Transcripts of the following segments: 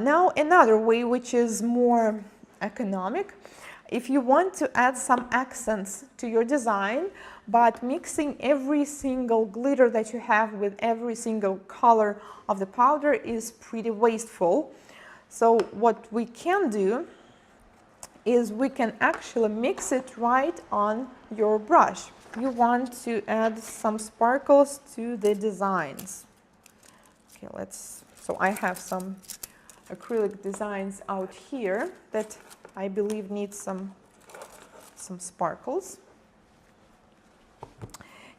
Now another way, which is more economic, if you want to add some accents to your design, but mixing every single glitter that you have with every single color of the powder is pretty wasteful. So what we can do is we can actually mix it right on your brush. You want to add some sparkles to the designs. Okay, so I have some acrylic designs out here that I believe need some sparkles.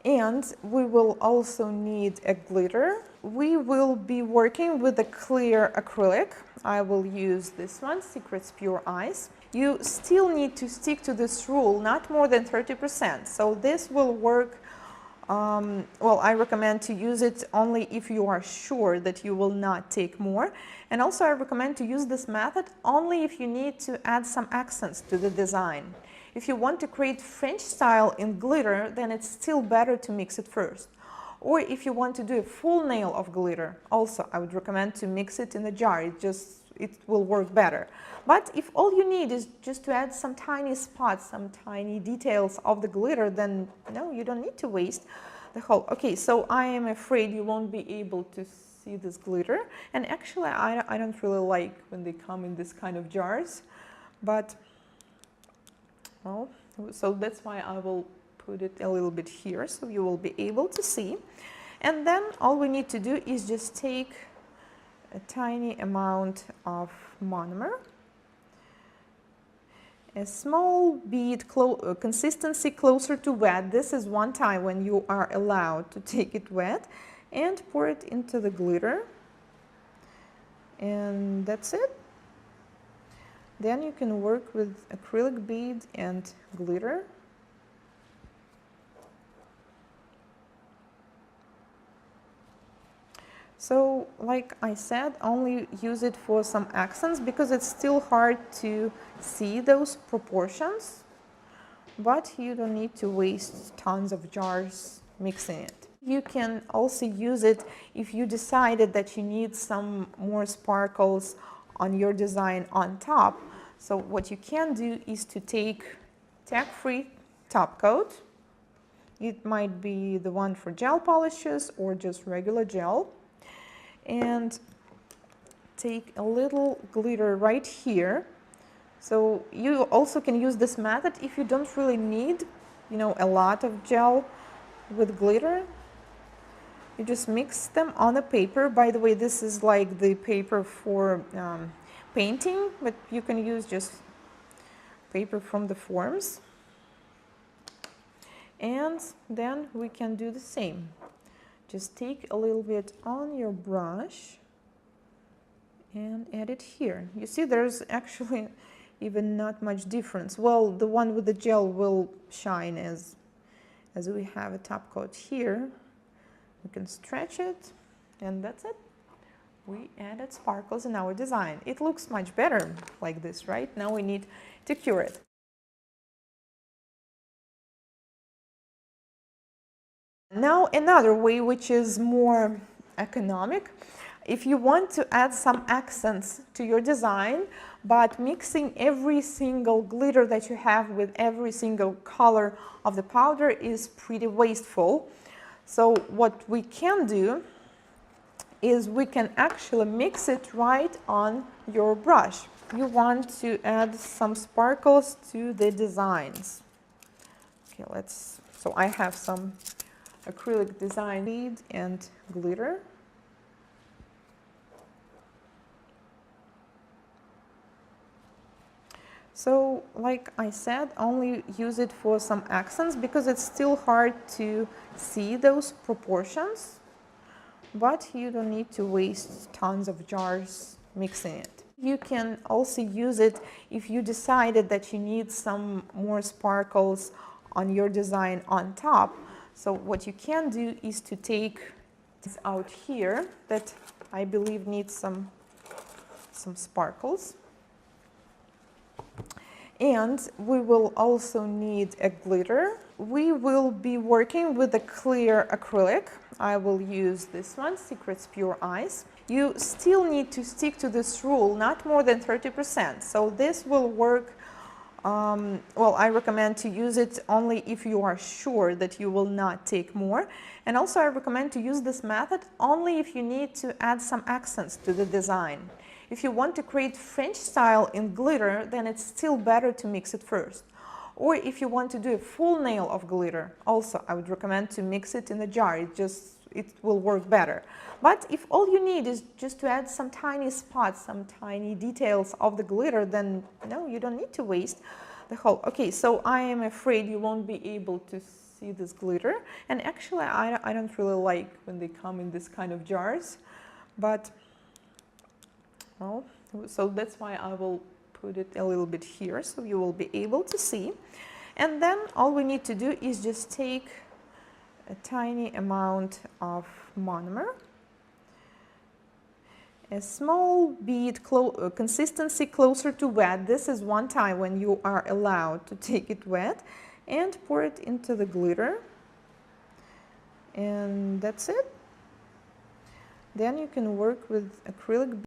And we will also need a glitter. We will be working with a clear acrylic. I will use this one, Secrets Pure Ice. You still need to stick to this rule, not more than 30%. So this will work. Well, I recommend to use it only if you are sure that you will not take more. And also I recommend to use this method only if you need to add some accents to the design. If you want to create French style in glitter, then it's still better to mix it first. Or if you want to do a full nail of glitter, also I would recommend to mix it in a jar. It will work better. But if all you need is just to add some tiny spots, some tiny details of the glitter, then no, you don't need to waste the whole. Okay, so I am afraid you won't be able to see this glitter. And actually, I don't really like when they come in this kind of jars. But, well, so that's why I will put it a little bit here so you will be able to see. And then all we need to do is just take a tiny amount of monomer, a small bead consistency closer to wet. This is one time when you are allowed to take it wet, and pour it into the glitter. And that's it. Then you can work with acrylic bead and glitter. So, like I said, only use it for some accents because it's still hard to see those proportions, but you don't need to waste tons of jars mixing it. You can also use it if you decided that you need some more sparkles on your design on top. So what you can do is to take tack-free top coat. It might be the one for gel polishes or just regular gel. And take a little glitter right here. So you also can use this method if you don't really need, a lot of gel with glitter. You just mix them on the paper. By the way, this is like the paper for painting, but you can use just paper from the forms. And then we can do the same. Just take a little bit on your brush and add it here. You see, there's actually even not much difference. Well, the one with the gel will shine as we have a top coat here. We can stretch it, and that's it. We added sparkles in our design. It looks much better like this, right? Now we need to cure it. Now another way, which is more economic, if you want to add some accents to your design, but mixing every single glitter that you have with every single color of the powder is pretty wasteful. So what we can do is we can actually mix it right on your brush. You want to add some sparkles to the designs. Okay, so I have some acrylic design bead and glitter. So, like I said, only use it for some accents because it's still hard to see those proportions, but you don't need to waste tons of jars mixing it. You can also use it if you decided that you need some more sparkles on your design on top. So what you can do is to take this out here that I believe needs some sparkles. And we will also need a glitter. We will be working with a clear acrylic. I will use this one, Secrets Pure Ice. You still need to stick to this rule, not more than 30%. So this will work. Well, I recommend to use it only if you are sure that you will not take more. And also I recommend to use this method only if you need to add some accents to the design. If you want to create French style in glitter, then it's still better to mix it first. Or if you want to do a full nail of glitter, also I would recommend to mix it in a jar. It will work better. But if all you need is just to add some tiny spots, some tiny details of the glitter, then no, you don't need to waste the whole. Okay, so I am afraid you won't be able to see this glitter. And actually, I don't really like when they come in this kind of jars. But, well, so that's why I will put it a little bit here so you will be able to see. And then all we need to do is just take a tiny amount of monomer, a small bead consistency closer to wet. This is one time when you are allowed to take it wet, and pour it into the glitter, and that's it. Then you can work with acrylic